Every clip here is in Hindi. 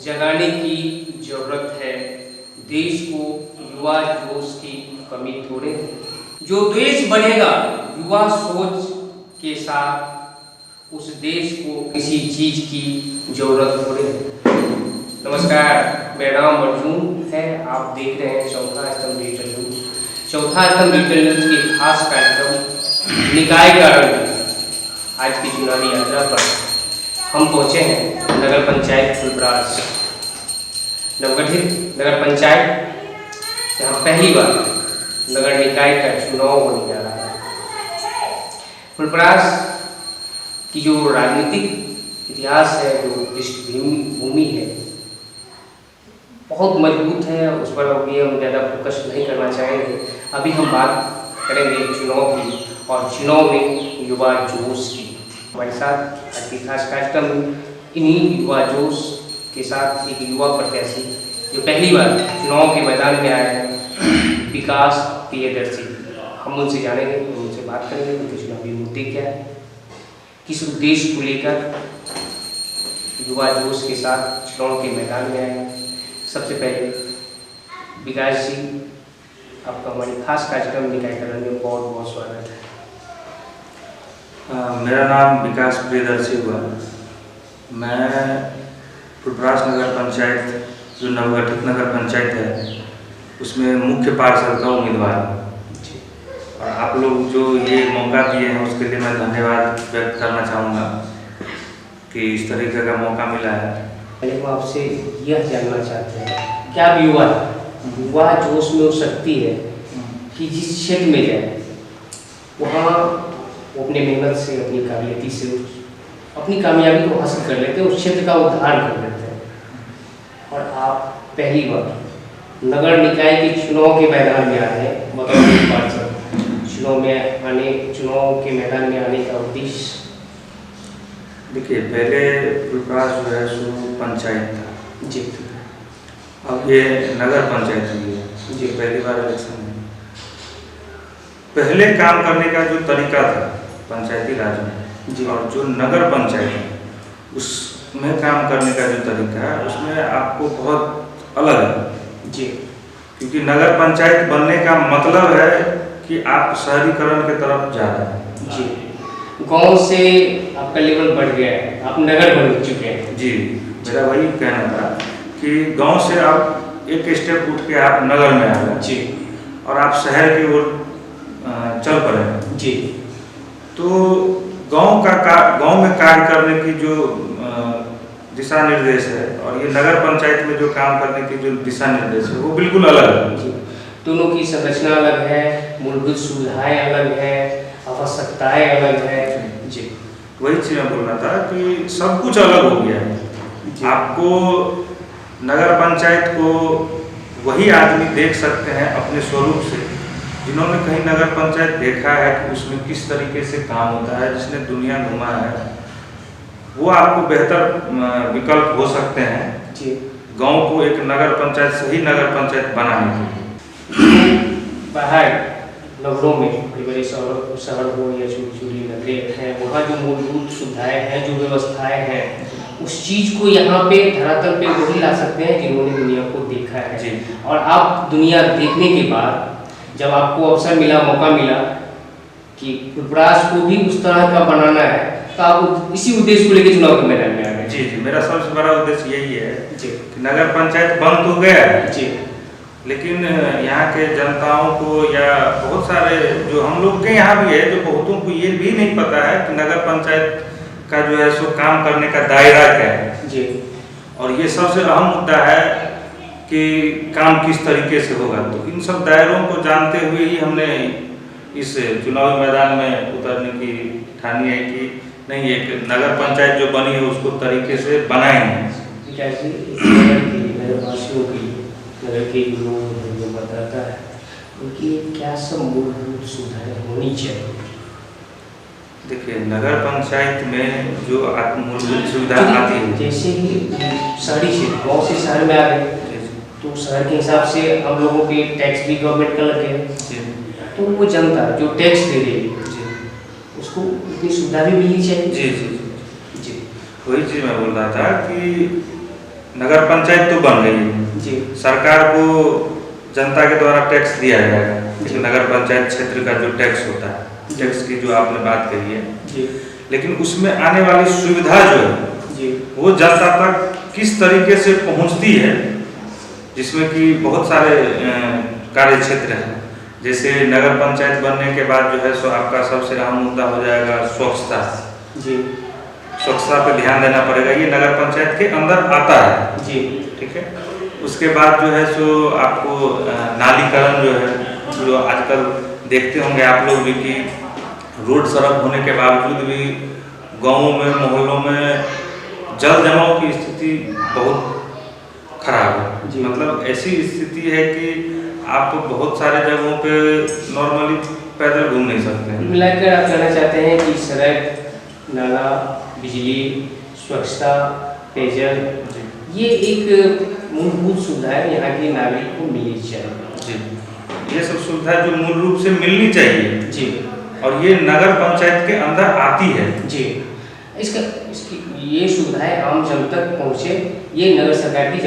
जगाने की जरूरत है। देश को युवा जोश की कमी थोड़े है। जो देश बनेगा युवा सोच के साथ, उस देश को किसी चीज की जरूरत थोड़े है। नमस्कार, मेरा नाम अर्जुन है। आप देख रहे हैं चौथा स्तंभ डिजिटल न्यूज। चौथा स्तंभ डिजिटल न्यूज के खास कार्यक्रम निकाय का रंग आज की चुनावी यात्रा पर हम पहुंचे हैं नगर पंचायत फुलपरास। नवगठित नगर पंचायत यहाँ पहली बार नगर निकाय का चुनाव होने जा रहा है। फुलपरास की जो राजनीतिक इतिहास है, जो पृष्ठभूमि है, बहुत मजबूत है। उस पर अभी हम ज़्यादा फोकस नहीं करना चाहेंगे। अभी हम बात करेंगे चुनाव की और चुनाव में युवा जोश की। हमारे साथ आज की खास कार्यक्रम इन्हीं युवा जोश के साथ एक युवा प्रत्याशी जो पहली बार चुनाव के मैदान में आए हैं, विकास प्रियदर्शी। हम उनसे जानेंगे, उनसे बात करेंगे उनके चुनावी मुद्दे क्या है, किस उद्देश्य को लेकर युवा जोश के साथ चुनाव के मैदान में आए हैं। सबसे पहले विकास जी, आपका हमारी खास कार्यक्रम निकाय करने में बहुत बहुत स्वागत है। मेरा नाम विकास प्रियदर्शी हुआ। मैं फुलपरास नगर पंचायत, जो नवगठित नगर पंचायत है, उसमें मुख्य पार्षद का उम्मीदवार हूँ। और आप लोग जो ये मौका दिए हैं उसके लिए मैं धन्यवाद व्यक्त करना चाहूँगा कि इस तरीके का मौका मिला है। पहले हम आपसे यह जानना चाहते हैं कि आप युवा जोश में वो शक्ति है कि जिस क्षेत्र में जाए वहाँ वो अपने मेहनत से, अपनी काबिलियती से अपनी कामयाबी को हासिल कर लेते हैं, उस क्षेत्र का उद्धार कर लेते हैं। और आप पहली बार नगर निकाय के चुनाव के मैदान में आए हैं, बतौर पार्षद। चुनाव के मैदान में आने का उद्देश्य? देखिए, पहले फुलपरास जो है सो पंचायत था जी, अब ये नगर पंचायत हुई है जी। पहली बार इलेक्शन में पहले काम करने का जो तरीका था पंचायती राज में जी, और जो नगर पंचायत है उसमें काम करने का जो तरीका है उसमें आपको बहुत अलग है जी। क्योंकि नगर पंचायत बनने का मतलब है कि आप शहरीकरण की तरफ जा रहे हैं जी। गांव से आपका लेवल बढ़ गया है, आप नगर बन चुके हैं जी। मेरा वही कहना था कि गांव से आप एक स्टेप उठ के आप नगर में आ गए जी, और आप शहर की ओर चल पड़े जी। तो गांव में कार्य करने की जो दिशा निर्देश है और ये नगर पंचायत में जो काम करने की जो दिशा निर्देश है वो बिल्कुल अलग है जी। दोनों की संरचना अलग है, मूलभूत सुविधाएं अलग है, आवश्यकताएं अलग है जी। वही चीज़ मैं बोल रहा था कि सब कुछ अलग हो गया है। आपको नगर पंचायत को वही आदमी देख सकते हैं अपने स्वरूप से जिन्होंने कहीं नगर पंचायत देखा है कि उसमें किस तरीके से काम होता है, जिसने दुनिया घुमा है। वो आपको बेहतर विकल्प हो सकते हैं जी गांव को एक नगर पंचायत, सही नगर पंचायत बनाने के लिए। बाहर नगरों में, बड़े बड़े शहर हो या छोटी छोटी नगरें हैं, वहाँ जो मूलभूत सुविधाएं हैं, जो व्यवस्थाएं हैं, उस चीज़ को यहाँ पे धरातल पे वही ला सकते हैं जिन्होंने दुनिया को देखा है जी। और आप दुनिया देखने के बाद जब आपको अवसर मिला, मौका मिला कि फुलपरास को भी उस तरह का बनाना है, तो आप इसी उद्देश्य को लेकर चुनाव के मैदान में आ गए। जी जी, मेरा सबसे बड़ा उद्देश्य यही है जी कि नगर पंचायत बन तो गया जी, लेकिन यहाँ के जनताओं को या बहुत सारे जो हम लोग के यहाँ भी है, जो बहुतों को ये भी नहीं पता है कि नगर पंचायत का जो है सो काम करने का दायरा क्या है जी। और ये सबसे अहम मुद्दा है कि काम किस तरीके से होगा। तो इन सब दायरों को जानते हुए ही हमने इस चुनावी मैदान में उतरने की ठानी है कि नहीं, एक नगर पंचायत जो बनी है उसको तरीके से बनाएंगे। कैसे नगरवासियों की, नगर के लोग जो मतदाता है, उनकी क्या सब मूलभूत सुविधाएं होनी चाहिए? देखिए, नगर पंचायत में जो मूलभूत सुविधा आती है, जैसे ही शहरी क्षेत्र, गाँव से शहर में आ गए तो शहर के हिसाब से हम लोगों के टैक्स भी गवर्नमेंट का लगे, तो वो जनता जो टैक्स दे रही है उसको इतनी सुविधा भी मिलनी चाहिए। जी जी जी जी। वही चीज़ मैं बोल रहा था कि नगर पंचायत तो बन गई है जी सरकार को जनता के द्वारा टैक्स दिया जाएगा जी। नगर पंचायत क्षेत्र का जो टैक्स होता है टैक्स की जो आपने बात कही है जी लेकिन उसमें आने वाली सुविधा जो है जी वो जनता तक किस तरीके से पहुंचती है जिसमें कि बहुत सारे कार्य क्षेत्र हैं जैसे नगर पंचायत बनने के बाद जो है सो आपका सबसे अहम मुद्दा हो जाएगा स्वच्छता जी स्वच्छता पे ध्यान देना पड़ेगा ये नगर पंचायत के अंदर आता है जी ठीक है उसके बाद जो है सो आपको नालीकरण जो है जो आजकल देखते होंगे आप लोग भी कि रोड सड़क होने के बावजूद भी गांवों में मोहल्लों में जल जमाव की स्थिति बहुत खराब है जी। मतलब ऐसी स्थिति है कि आप बहुत सारे जगहों पे नॉर्मली पैदल घूम नहीं सकते हैं मिलाकर आप कहना चाहते हैं कि सड़क नाला बिजली स्वच्छता पेयजल ये एक मूलभूत सुविधाएं यहाँ के नागरिक को मिलनी चाहिए जी ये सब सुविधा जो मूल रूप से मिलनी चाहिए जी और ये नगर पंचायत के अंदर आती है जी इसकी ये सुविधाएं आम जन तक पहुँचे ये नगर सरकार की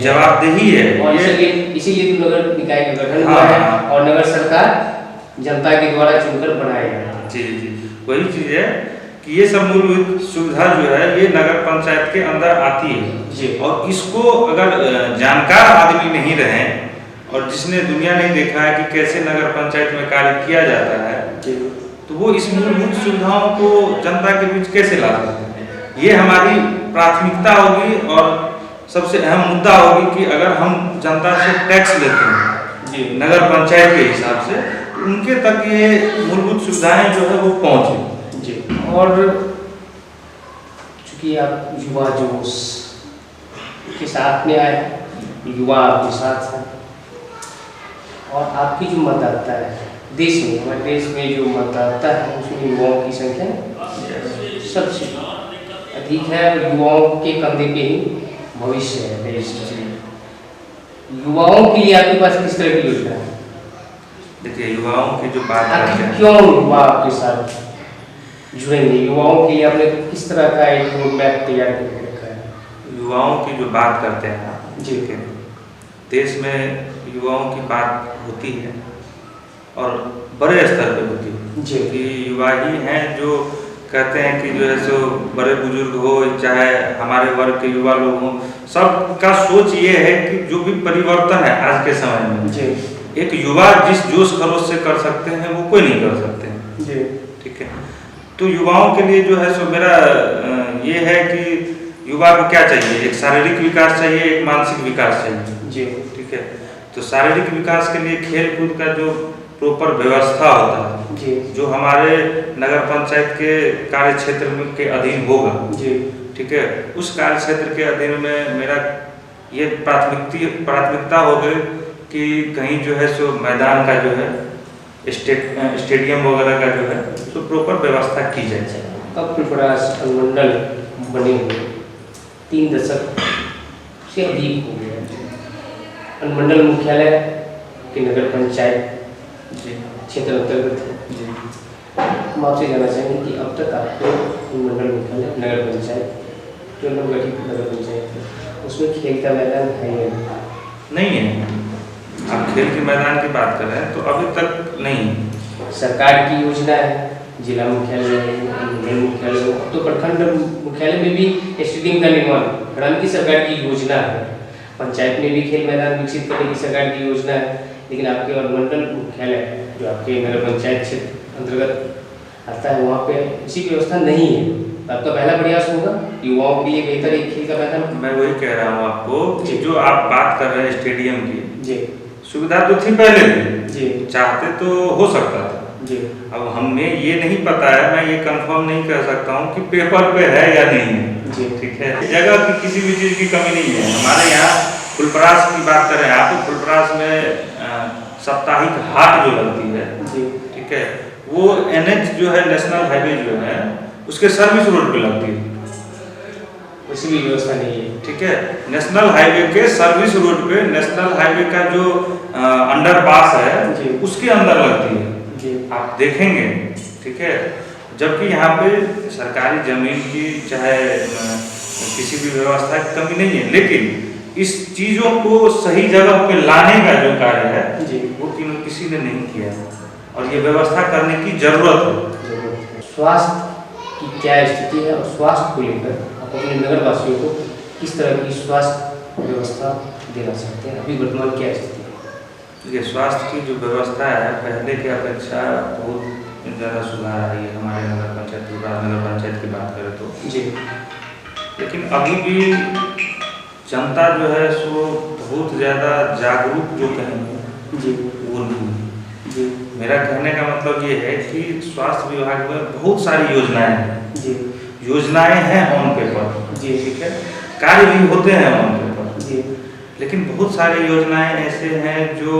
जवाबदेही है और ये इसीलिए तो नगर निकाय का गठन हाँ, हुआ है हाँ। और नगर सरकार जनता के द्वारा चुनकर बनाया गया जी जी वही चीज है कि ये सब मूलभूत सुविधा जो है ये नगर पंचायत के अंदर आती है जी और इसको अगर जानकार आदमी नहीं रहे और जिसने दुनिया नहीं देखा है कि कैसे नगर पंचायत में कार्य किया जाता है जी तो वो इस मूलभूत सुविधाओं को जनता के बीच कैसे ला सकते हैं ये हमारी प्राथमिकता होगी और सबसे अहम मुद्दा होगी कि अगर हम जनता से टैक्स लेते हैं जी नगर पंचायत के हिसाब से उनके तक ये मूलभूत सुविधाएं जो है वो पहुंचे जी और चूंकि आप युवा जोश के साथ में आए युवा आपके साथ हैं और आपकी जो मतदाता है देश में हमारे देश में जो मतदाता है उसमें युवाओं की संख्या सबसे अधिक है और युवाओं के कंधे पे ही भविष्य है देश का युवाओं के लिए आपके पास किस तरह की योजना है देखिए युवाओं की जो बात करते आखिर हैं क्यों युवा आपके साथ जुड़ेंगे युवाओं के लिए आपने किस तरह का एक रोड मैप तैयार करके रखा है युवाओं की जो बात करते हैं आप, जी। ठीक है देश में युवाओं की बात होती है और बड़े स्तर पे होती है जी। कि युवा ही हैं जो कहते हैं कि जो है सो बड़े बुजुर्ग हो चाहे हमारे वर्ग के युवा लोग हों सबका सोच ये है कि जो भी परिवर्तन है आज के समय में जी एक युवा जिस जोश खरोश से कर सकते हैं वो कोई नहीं कर सकते हैं जी ठीक है तो युवाओं के लिए जो है सो मेरा ये है कि युवा को क्या चाहिए एक शारीरिक विकास चाहिए एक मानसिक विकास चाहिए जी ठीक है तो शारीरिक विकास के लिए खेल कूद का जो प्रॉपर व्यवस्था होता है जी जो हमारे नगर पंचायत के कार्य क्षेत्र में के अधीन होगा जी ठीक है उस कार्य क्षेत्र के अधीन में मेरा ये प्राथमिकता हो गई कि कहीं जो है सो मैदान का जो है स्टेडियम वगैरह का जो है तो प्रॉपर व्यवस्था की जाए अब पिपरास अनुमंडल बने हुए 3 दशक से अधिक हो गया अनुमंडल मुख्यालय के नगर पंचायत जी क्षेत्र अंतर्गत है जी हम आपसे जानना चाहेंगे कि अब तक आपको अनुमंडल मुख्यालय नगर पंचायत जो नवगठित नगर पंचायत है उसमें खेल का मैदान है या नहीं है आप खेल के मैदान की बात कर रहे हैं तो अभी तक नहीं सरकार की योजना है जिला मुख्यालय हो अनुमंडल मुख्यालय हो अब तो प्रखंड मुख्यालय में भी स्टेडियम का निर्माण हरियाणा की सरकार की योजना है पंचायत में भी खेल मैदान विकसित करने की सरकार की योजना है लेकिन आपके अनुमंडल मुख्यालय जो आपके नगर पंचायत क्षेत्र अंतर्गत आता है वहाँ पे इसी व्यवस्था नहीं है तो आपका पहला प्रयास होगा युवाओं के लिए बेहतर एक खेल का मैदान मैं वही कह रहा हूँ आपको कि जी। जो आप बात कर रहे हैं स्टेडियम की जी सुविधा तो थी पहले भी जी चाहते तो हो सकता था जी अब हमें ये नहीं पता है मैं ये कंफर्म नहीं कर सकता हूँ कि पेपर पे है या नहीं है जी ठीक है जगह की किसी भी चीज़ की कमी नहीं है हमारे यहाँ फुलपरास की बात करें आप तो फुलपरास में साप्ताहिक हाट जो लगती है जी ठीक है वो NH जो है नेशनल हाईवे जो है उसके सर्विस रोड पे लगती है वैसी भी व्यवस्था नहीं है ठीक है नेशनल हाईवे के सर्विस रोड पे नेशनल हाईवे का जो अंडरपास है जी। उसके अंदर लगती है जी आप देखेंगे ठीक है जबकि यहाँ पे सरकारी जमीन की चाहे किसी भी व्यवस्था की कमी नहीं है, लेकिन इस चीज़ों को सही जगह पे लाने का जो कार्य है जी वो किसी ने नहीं किया है, और ये व्यवस्था करने की जरूरत है। स्वास्थ्य की क्या स्थिति है और स्वास्थ्य को लेकर आप अपने नगरवासियों को किस तरह की स्वास्थ्य व्यवस्था देना चाहते हैं? अभी वर्तमान क्या स्थिति है? ये स्वास्थ्य की जो व्यवस्था है पहले की अपेक्षा बहुत ज़्यादा सुधार आई है हमारे नगर पंचायत, नगर पंचायत की बात करें तो जी, लेकिन अभी भी जनता जो है सो बहुत ज़्यादा जागरूक जो कहेंगे जी, वो नहीं है। जी, मेरा कहने का मतलब ये है कि स्वास्थ्य विभाग में बहुत सारी योजनाएं हैं, जी, योजनाएं हैं ऑन पेपर, जी, ठीक है, कार्य भी होते हैं ऑन पेपर, जी, लेकिन बहुत सारी योजनाएं ऐसे हैं जो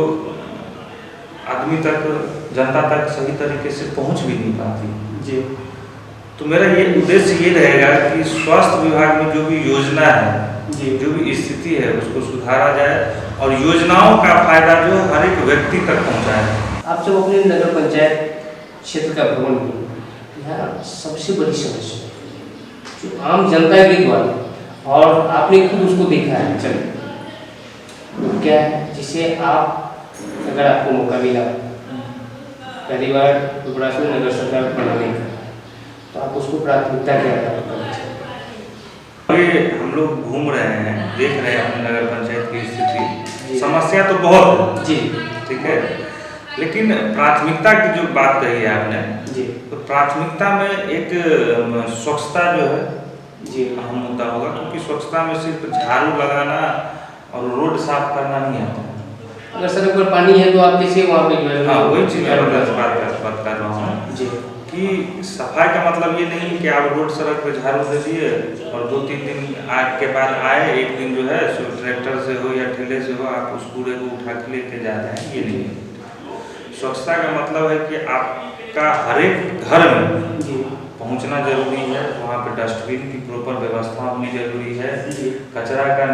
आदमी तक, जनता तक सही तरीके से पहुंच भी नहीं पाती। जी, तो मेरा ये उद्देश्य ये रहेगा कि स्वास्थ्य विभाग में जो भी योजना है, जी, जो भी स्थिति है उसको सुधारा जाए और योजनाओं का फायदा जो हर एक व्यक्ति तक पहुंचाए। आप जब अपने नगर पंचायत क्षेत्र का भ्रमण किए, यहाँ सबसे बड़ी समस्या जो आम जनता के द्वारा, और आपने खुद उसको देखा है, चलिए तो क्या है जिसे आप, अगर आपको मौका मिला पहली बार उपराष्ट्र में नगर सरकार बनाने का, तो आप उसको प्राथमिकता के आधार पर ये हम लोग घूम रहे हैं, देख रहे हैं अपने नगर पंचायत की जी। स्थिति, समस्या तो बहुत है जी, ठीक है, लेकिन प्राथमिकता की जो बात कही है आपने, जी, तो प्राथमिकता में एक स्वच्छता जो है जी, अहम मुद्दा होगा, क्योंकि स्वच्छता में सिर्फ झाड़ू लगाना और रोड साफ करना नहीं आता है। अगर सड़क पर पानी है तो आप कैसे वहाँ पे जो है, हाँ वही चीज़ मैं बात कर रहा हूँ जी, कि सफाई का मतलब ये नहीं कि आप रोड सड़क पे झाड़ू दे दिए और 2-3 दिन आग के बाद आए, एक दिन जो है सो ट्रैक्टर से हो या ठेले से हो आप उस कूड़े को उठा के लेके जा रहे हैं, ये नहीं है। स्वच्छता का मतलब है कि आपका हर एक घर में जी, पहुंचना जरूरी है, वहाँ पे डस्टबिन की प्रॉपर व्यवस्था होनी जरूरी है, जी, कचरा का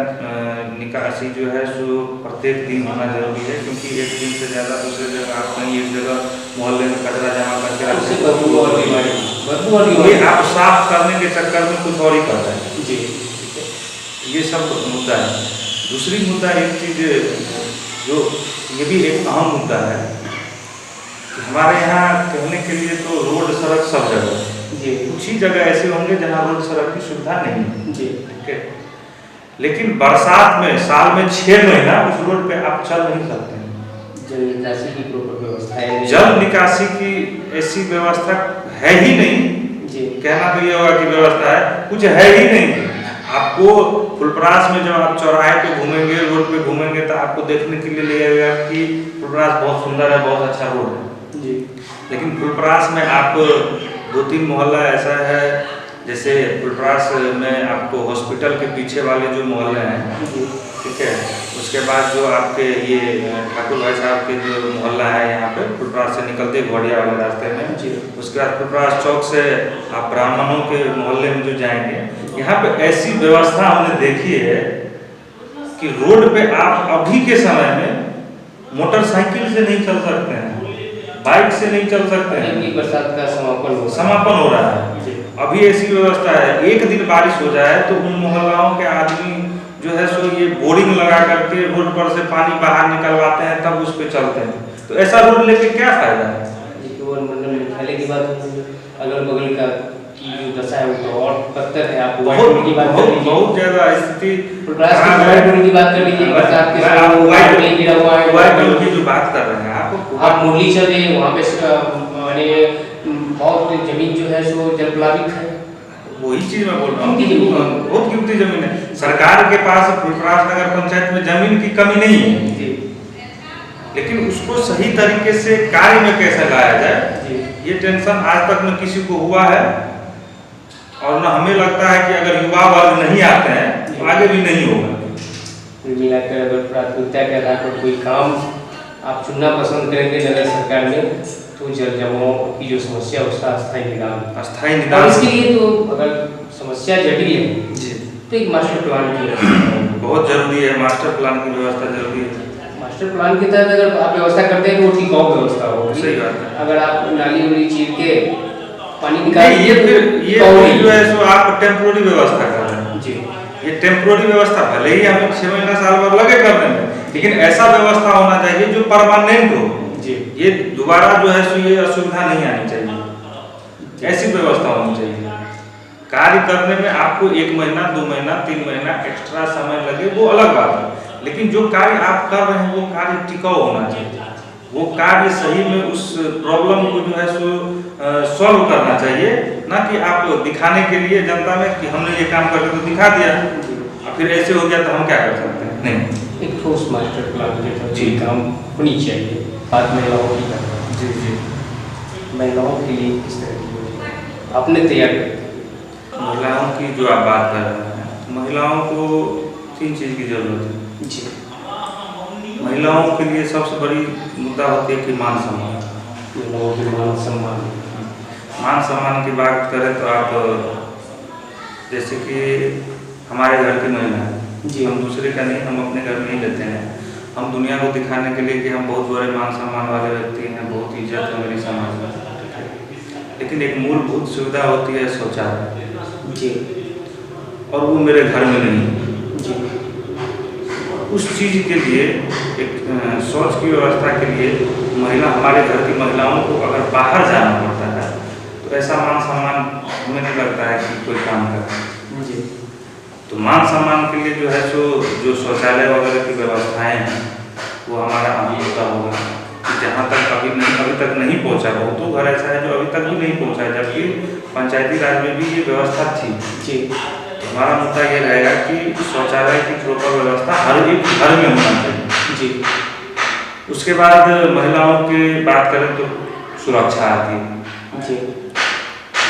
निकासी जो है सो प्रत्येक दिन होना जरूरी है, क्योंकि एक दिन से ज़्यादा दूसरे जगह आप कहीं एक जगह मोहल्ले में कचरा जमा करके उससे रखते बदबू और बीमारी, बदबू और ये बीमारी, आप साफ करने के चक्कर में कुछ और ही कर रहे हैं, जी, ये सब मुद्दा है। दूसरी मुद्दा एक चीज़ जो ये भी एक अहम मुद्दा है कि हमारे यहाँ कहने के लिए तो रोड सड़क सब जगह है, जी, कुछ ही जगह ऐसे होंगे जहाँ रोड सड़क की सुविधा नहीं है, जी, ठीक है, लेकिन बरसात में साल में 6 महीना उस रोड पे आप चल नहीं सकते हैं। जल निकासी की प्रॉपर व्यवस्था है, जल निकासी की ऐसी व्यवस्था है ही नहीं, जी, कहना तो ये होगा कि व्यवस्था है, कुछ है ही नहीं। आपको फुलपरास में जब आप चौराहे पे घूमेंगे, रोड पे घूमेंगे तो आपको देखने के लिए लगेगा कि फुलपरास बहुत सुंदर है, बहुत अच्छा रोड है, जी, लेकिन फुलपरास में आप 2-3 मोहल्ला ऐसा है, जैसे फुलपरास में आपको हॉस्पिटल के पीछे वाले जो मोहल्ले हैं, जी, ठीक है, उसके बाद जो आपके ये ठाकुर भाई साहब के जो मोहल्ला है यहाँ पे फुलपरास से निकलते घोड़िया वाले रास्ते में, जी, उसके बाद फुलपरास चौक से आप ब्राह्मणों के मोहल्ले में जो जाएंगे, यहाँ पे ऐसी व्यवस्था हमने देखी है कि रोड पे आप अभी के समय में मोटरसाइकिल से नहीं चल सकते हैं, बाइक से नहीं चल सकते हैं, अभी बरसात का समापन हो रहा है, जी, अभी ऐसी व्यवस्था है, एक दिन बारिश हो जाए तो उन मोहल्लाओं के आदमी जो है सो ये बोरिंग लगा करके रोड पर से पानी बाहर निकलवाते हैं, तब उस पे चलते हैं, तो ऐसा रोड लेके क्या फायदा है। मंडल मुख्यालय की बात, अगल बगल का की जो दशा है वो तो और बदतर है। आप बहुत की बात कर लीजिए, बहुत ज्यादा स्थिति की बात कर लीजिए, बरसात के समय गिरा हुआ है, की जो बात कर रहे हैं आप मुरली चल रही है वहाँ पे माने बहुत जमीन जो है सो जलप्लावित है, वही चीज मैं बोल रहा हूँ, कीमती जमीन, बहुत कीमती जमीन है। सरकार के पास फुलपरास नगर पंचायत में जमीन की कमी नहीं है, जी, लेकिन उसको सही तरीके से कार्य में कैसे लाया जाए, जी, ये टेंशन आज तक न किसी को हुआ है, और न हमें लगता है कि अगर युवा वर्ग नहीं आते हैं तो आगे भी नहीं होगा। मिलाकर अगर प्राथमिकता के आधार पर कोई काम आप चुनना पसंद करेंगे नगर सरकार में, तो जल जमाव की जो समस्या उसका अस्थायी निदान, और इसके लिए तो अगर समस्या जटिल है जी, तो एक मास्टर प्लान की व्यवस्था बहुत जरूरी है, मास्टर प्लान की व्यवस्था जरूरी है। मास्टर प्लान के तहत अगर आप व्यवस्था करते हैं तो वो टिकाऊ व्यवस्था होगी। सही बात है। अगर आप नाली उली चीर के पानी निकाल ये जो है सो आप टेम्पोररी व्यवस्था कर रहे हैं, जी ये टेम्पोररी व्यवस्था, भले ही हमें 6 महीना साल भर लगे करने में, लेकिन ऐसा व्यवस्था होना चाहिए जो परमानेंट हो। जी ये दोबारा जो है सो ये असुविधा नहीं आनी चाहिए, ऐसी व्यवस्था होनी चाहिए। कार्य करने में आपको 1 महीना 2 महीना 3 महीना एक्स्ट्रा समय लगे वो अलग बात है, लेकिन जो कार्य आप कर रहे हैं वो कार्य टिकाऊ होना चाहिए। वो कार्य सही में उस प्रॉब्लम को जो है सो सॉल्व करना चाहिए, ना कि आप दिखाने के लिए जनता में कि हमने ये काम करके तो दिखा दिया और फिर ऐसे हो गया तो हम क्या कर सकते हैं। नहीं, एक ठोस मास्टर प्लान जो था जी काम होनी चाहिए। बात महिलाओं की करते हैं। जी जी महिलाओं के लिए किस तरह की योजना आपने तैयार करती है? महिलाओं की जो आप बात कर रहे हैं, महिलाओं को 3 चीज़ की जरूरत है। जी महिलाओं के लिए सबसे बड़ी मुद्दा होती है कि मान सम्मान। महिलाओं के मान सम्मान। मान सम्मान की बात करें तो आप जैसे कि हमारे घर की महिला है, जी हम दूसरे का नहीं, हम अपने घर में ही लेते हैं। हम दुनिया को दिखाने के लिए कि हम बहुत बड़े मान सम्मान वाले व्यक्ति हैं, बहुत इज्जत है मेरी समाज में, लेकिन एक मूलभूत सुविधा होती है शौचालय जी और वो मेरे घर में नहीं। जी उस चीज़ के लिए एक शौच की व्यवस्था के लिए महिला, हमारे घर की महिलाओं को अगर बाहर जाना पड़ता है तो ऐसा मान सम्मान हमें नहीं लगता है कि कोई काम करे। जी तो मान सम्मान के लिए जो है सो जो शौचालय वगैरह की व्यवस्थाएं हैं वो हमारा अभी मुद्दा होगा कि जहाँ तक अभी तक नहीं पहुँचा। बहुतों घर ऐसा है जो अभी तक भी नहीं पहुँचा है, जबकि पंचायती राज में भी ये व्यवस्था थी। जी हमारा मुद्दा ये रहेगा कि शौचालय की प्रॉपर व्यवस्था हर एक घर में होना चाहिए। जी उसके बाद महिलाओं की बात करें तो सुरक्षा आती है। जी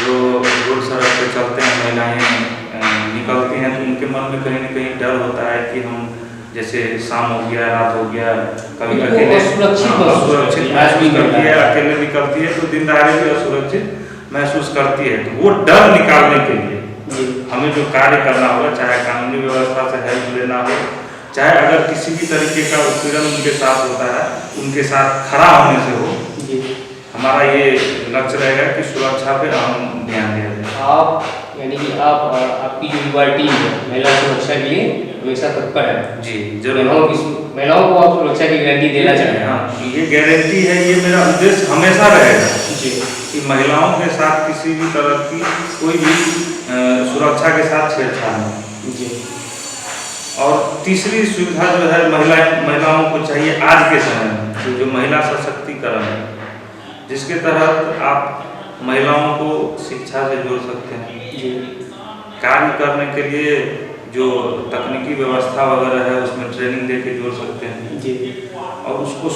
जो रोड सड़क पे चलते हैं महिलाएं निकलती हैं तो उनके मन में कहीं ना कहीं डर होता है कि हम जैसे शाम हो गया, रात हो गया, कभी अकेले असुरक्षित महसूस करती है, अकेले निकलती है तो दिन दहाड़े भी असुरक्षित महसूस करती है। तो वो डर निकालने के लिए हमें जो कार्य करना होगा, चाहे कानूनी व्यवस्था से हेल्प लेना हो, चाहे अगर किसी भी तरीके का उत्पीड़न उनके साथ होता है उनके साथ खड़ा होने से हो, हमारा ये लक्ष्य रहेगा कि सुरक्षा पे हम ध्यान दिया जाए। आप यानी कि आप और आपकी जो युवा टीम है महिला सुरक्षा के लिए हमेशा तत्पर है। जी महिलाओं को आप सुरक्षा की गारंटी देना चाहते हैं? हाँ, ये गारंटी है, ये मेरा उद्देश्य हमेशा रहेगा जी कि महिलाओं के साथ किसी भी तरह की कोई भी सुरक्षा के साथ छेड़छाड़ नहीं। जी और तीसरी सुविधा जो है महिलाओं को चाहिए आज के समय में, जो महिला सशक्तिकरण है, जिसके तहत आप महिलाओं को शिक्षा से जोड़ सकते हैं, कार्य करने के लिए जो तकनीकी व्यवस्था वगैरह है उसमें ट्रेनिंग दे के जोड़ सकते हैं जी और उसको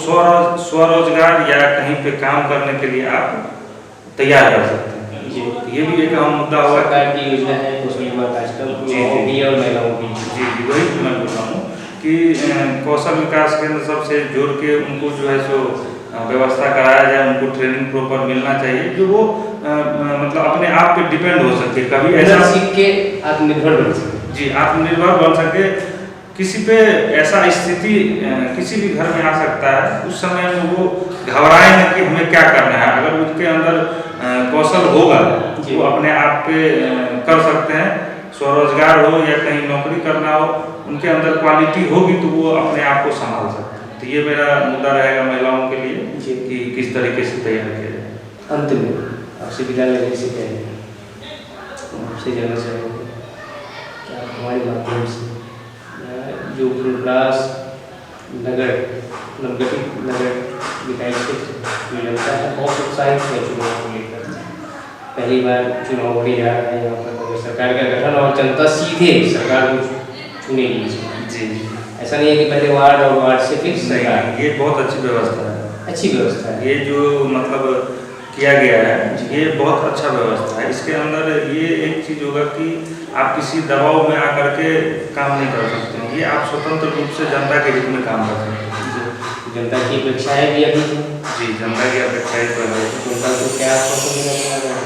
स्वरोजगार या कहीं पे काम करने के लिए आप तैयार कर सकते हैं। जी ये भी एक अहम मुद्दा होगा। सरकार की योजना है कौशल विकास कार्यक्रम भी और महिलाओं की। जी वही मैं बोल रहा हूँ कि कौशल विकास केंद्र सबसे जोड़ के उनको जो है सो व्यवस्था कराया जाए, उनको ट्रेनिंग प्रॉपर मिलना चाहिए जो वो मतलब अपने आप पे डिपेंड हो सके, कभी ऐसा सीख के आत्मनिर्भर बन सके। जी आत्मनिर्भर बन सके। किसी पे ऐसा स्थिति किसी भी घर में आ सकता है, उस समय में वो घबराए न कि हमें क्या करना है। अगर उसके अंदर कौशल होगा वो अपने आप पे कर सकते हैं, स्वरोजगार हो या कहीं नौकरी करना हो, उनके अंदर क्वालिटी होगी तो वो अपने आप को संभाल सकते हैं। तो ये मेरा मुद्दा रहेगा महिलाओं के लिए कि किस तरीके से तैयार किया जाए। अंत में आपसे विदा लेने से पहले आपसे जानना चाहेंगे कि आप हमारे माध्यम से जो फुलपरास नगर नवगठित नगर विधायी क्षेत्र जो जनता है बहुत उत्साहित है चुनाव को लेकर। पहली बार चुनाव होने जा रहा है यहाँ पर सरकार का गठन और जनता सीधे सरकार को चुनेगी। जी ऐसा नहीं है कि पहले वार्ड और वार्ड से फिक्स सरकार। ये बहुत अच्छी व्यवस्था है। अच्छी व्यवस्था है ये जो मतलब किया गया है, ये बहुत अच्छा व्यवस्था है। इसके अंदर ये एक चीज़ होगा कि आप किसी दबाव में आकर के काम नहीं कर सकते हैं, ये आप स्वतंत्र रूप से जनता के हित में काम कर सकते हैं। जनता की अपेक्षाएं भी अभी जी जनता की अपेक्षाएं तो है। जनता को क्या आश्वासन देना चाह रहे हैं?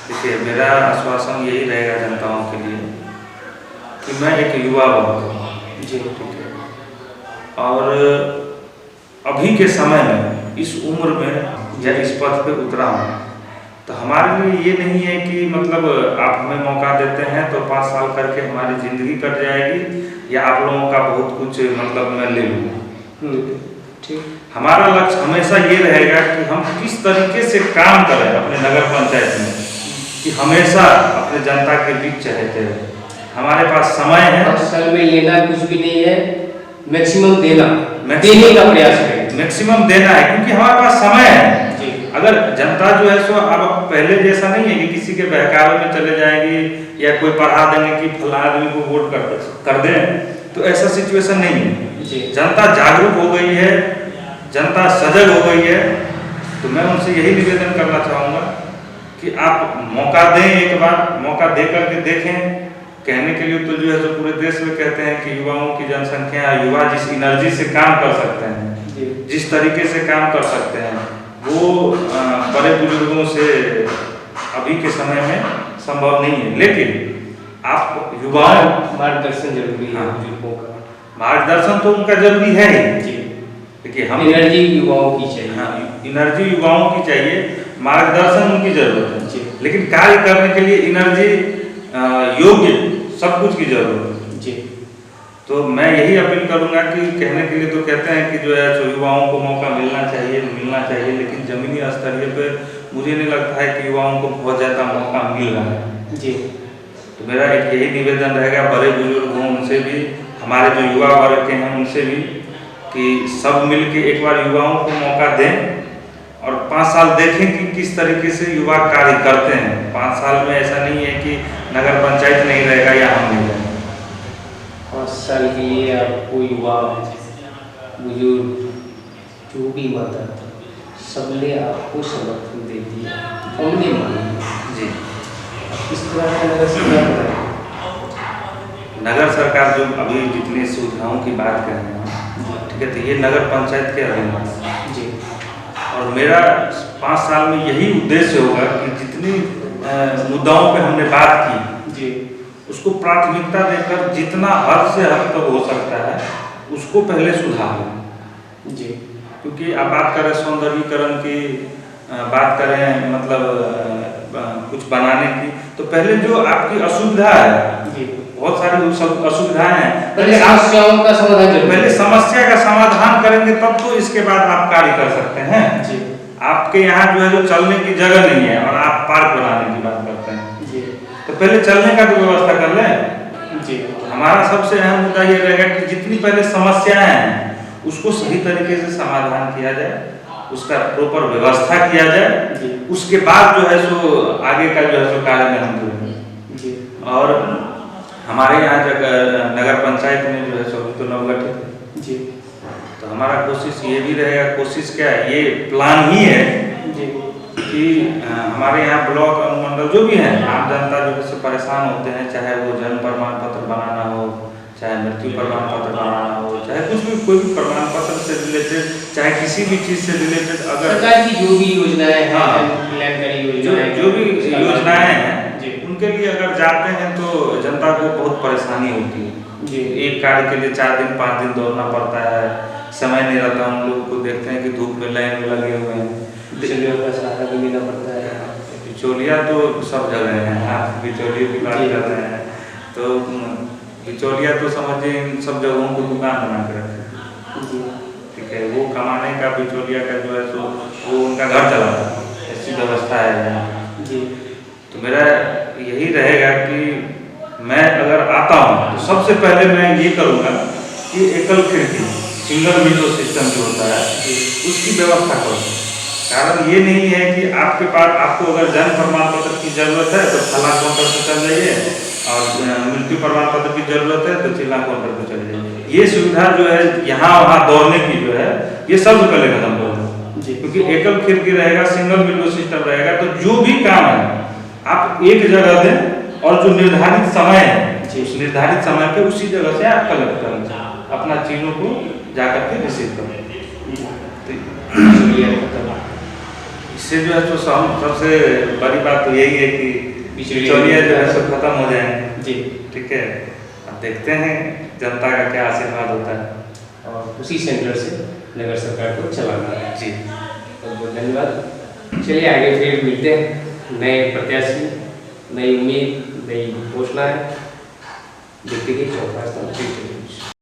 देखिए मेरा आश्वासन यही रहेगा जनताओं के लिए कि मैं एक युवा बहुत हूँ जी, ठीक है, और अभी के समय में इस उम्र में या इस पथ पे उतरा हूँ तो हमारे लिए ये नहीं है कि मतलब आप हमें मौका देते हैं तो 5 साल करके हमारी ज़िंदगी कट जाएगी या आप लोगों का बहुत कुछ मतलब मैं ले लूँगा। ठीक। हमारा लक्ष्य हमेशा ये रहेगा कि हम किस तरीके से काम करें अपने नगर पंचायत में कि हमेशा अपने जनता के बीच चलते रहे। हमारे पास समय है, असल में लेना कुछ भी नहीं है, मैक्सिमम देना, देने का प्रयास करें, मैक्सिमम देना है क्योंकि हमारे पास समय है। जी। अगर जनता जो है सो अब पहले जैसा नहीं है कि किसी के बहकावे में चले जाएंगे या कोई पढ़ा देंगे कि फला आदमी को वोट कर दें, तो ऐसा सिचुएशन नहीं है। जी। जनता जागरूक हो गई है, जनता सजग हो गई है। तो मैं उनसे यही निवेदन करना चाहूँगा कि आप मौका दें, एक बार मौका दे करके देखें। कहने के लिए तो जो है सो पूरे देश में कहते हैं कि युवाओं की जनसंख्या, युवा जिस एनर्जी से काम कर सकते हैं, जिस तरीके से काम कर सकते हैं, वो बड़े बुजुर्गों से अभी के समय में संभव नहीं है। लेकिन आप युवाओं मार्गदर्शन जरूरी है, बुजुर्गों का मार्गदर्शन तो उनका जरूरी है ही। देखिए हम एनर्जी युवाओं की चाहिए। हाँ, एनर्जी युवाओं की चाहिए, मार्गदर्शन उनकी जरूरत है, लेकिन कार्य करने के लिए एनर्जी योग्य सब कुछ की जरूरत है जी। तो मैं यही अपील करूंगा कि कहने के लिए तो कहते हैं कि जो है सो युवाओं को मौका मिलना चाहिए, लेकिन जमीनी स्तरीय पे मुझे नहीं लगता है कि युवाओं को बहुत ज़्यादा मौका मिल रहा है जी। तो मेरा एक यही निवेदन रहेगा बड़े बुजुर्ग हों उनसे भी, हमारे जो युवा वर्ग के हैं उनसे भी, कि सब मिल के एक बार युवाओं को मौका दें और 5 साल देखें कि किस तरीके से युवा कार्य करते हैं। 5 साल में ऐसा नहीं है कि नगर पंचायत नहीं रहेगा या हम नहीं रहेंगे। 5 साल के लिए आपको युवा बुजुर्ग जो भी मतदाता सबने आपको समर्थन दे दिया, हमने माना जी। किस तरह का नगर सरकार बनाए? नगर सरकार जो अभी जितनी सुविधाओं की बात कर रहे हैं, ठीक है, तो ये नगर पंचायत के अधीन है जी। और मेरा 5 साल में यही उद्देश्य होगा कि जितनी मुद्दाओं पे हमने बात की जी, उसको प्राथमिकता देकर जितना हद से हद तक हो सकता है उसको पहले सुधारें जी। क्योंकि आप बात करें सौंदर्यीकरण की, बात करें मतलब कुछ बनाने की, तो पहले जो आपकी असुविधा है जी, बहुत सारी सब असुविधाएं हैं, पहले समस्याओं का समाधान करें। पहले समस्या का समाधान करेंगे तब तो इसके बाद आप कार्य कर सकते हैं। जी। आपके यहाँ जो है जो चलने की जगह नहीं है और आप पार्क बनाने की बात करते हैं जी, तो पहले चलने का तो व्यवस्था कर लें। जी। हमारा सबसे अहम मुद्दा ये रहेगा कि जितनी पहले समस्याएं हैं उसको सही तरीके से समाधान किया जाए, उसका प्रॉपर व्यवस्था किया जाए, उसके बाद जो है सो आगे का जो है सो कार्य में हम जुड़ेंगे। और हमारे यहाँ जगह नगर पंचायत में जो है सो तो नवगठित है जी, तो हमारा कोशिश ये भी रहेगा, कोशिश क्या है, ये प्लान ही है जी, कि हमारे यहाँ ब्लॉक अनुमंडल जो भी हैं आम जनता जो है परेशान होते हैं, चाहे वो जन्म प्रमाण पत्र बनाना हो, चाहे मृत्यु प्रमाण पत्र बनाना हो, चाहे कुछ भी कोई भी प्रमाण पत्र से रिलेटेड, चाहे किसी भी चीज़ से रिलेटेड, अगर सरकार की जो भी योजनाएं हैं, हाँ, कल्याणकारी योजनाएं, जो भी योजनाएं हैं जी, उनके लिए अगर जाते हैं तो जनता को बहुत परेशानी होती है जी। एक कार्य के लिए 4 दिन 5 दिन दौड़ना पड़ता है, समय नहीं रहता। हम लोग को देखते हैं कि धूप में लाइन में लगे हुए हैं, बिचौलियों का सहारा भी लेना पड़ता है। बिचौलिया तो सब जगह हैं, आप बिचौलियों की बात कर रहे हैं तो बिचौलिया तो समझिए इन सब जगहों को दुकान बना के रखे जी, ठीक है, वो कमाने का बिचौलिया का जो है तो वो उनका घर चलाता है, ऐसी व्यवस्था है यहाँ जी। तो मेरा यही रहेगा कि मैं अगर आता हूँ तो सबसे पहले मैं ये करूँगा कि एकल खिड़की सिंगल विंडो सिस्टम जो होता है उसकी व्यवस्था करूँ। कारण ये नहीं है कि आपके पास आपको अगर जन्म प्रमाण पत्र की जरूरत है तो फला काउंटर पर चल जाइए और मृत्यु प्रमाण पत्र की जरूरत है तो चिल्ला काउंटर पर चले जाइए। ये सुविधा जो है यहाँ वहाँ दौड़ने की जो है ये सब पहले खत्म करो जी, क्योंकि एकल खिड़की रहेगा, सिंगल विंडो सिस्टम रहेगा तो जो भी काम है आप एक जगह दें और जो निर्धारित समय है उस निर्धारित समय पे उसी जगह से आप कलेक्ट करें, अपना चीज़ों को जाकर के रिसीव करें। इससे जो है तो सबसे बड़ी बात तो यही है कि बिचौलिया जो है सब खत्म हो जाएंगे जी, ठीक है। अब देखते हैं जनता का क्या आशीर्वाद होता है और उसी सेंटर से नगर सरकार को चलाना है जी। बहुत बहुत धन्यवाद। चलिए आगे फिर मिलते हैं। नए प्रत्याशी, नई उम्मीद, नई घोषणाएं। देखते रहिए चौपाल न्यूज़।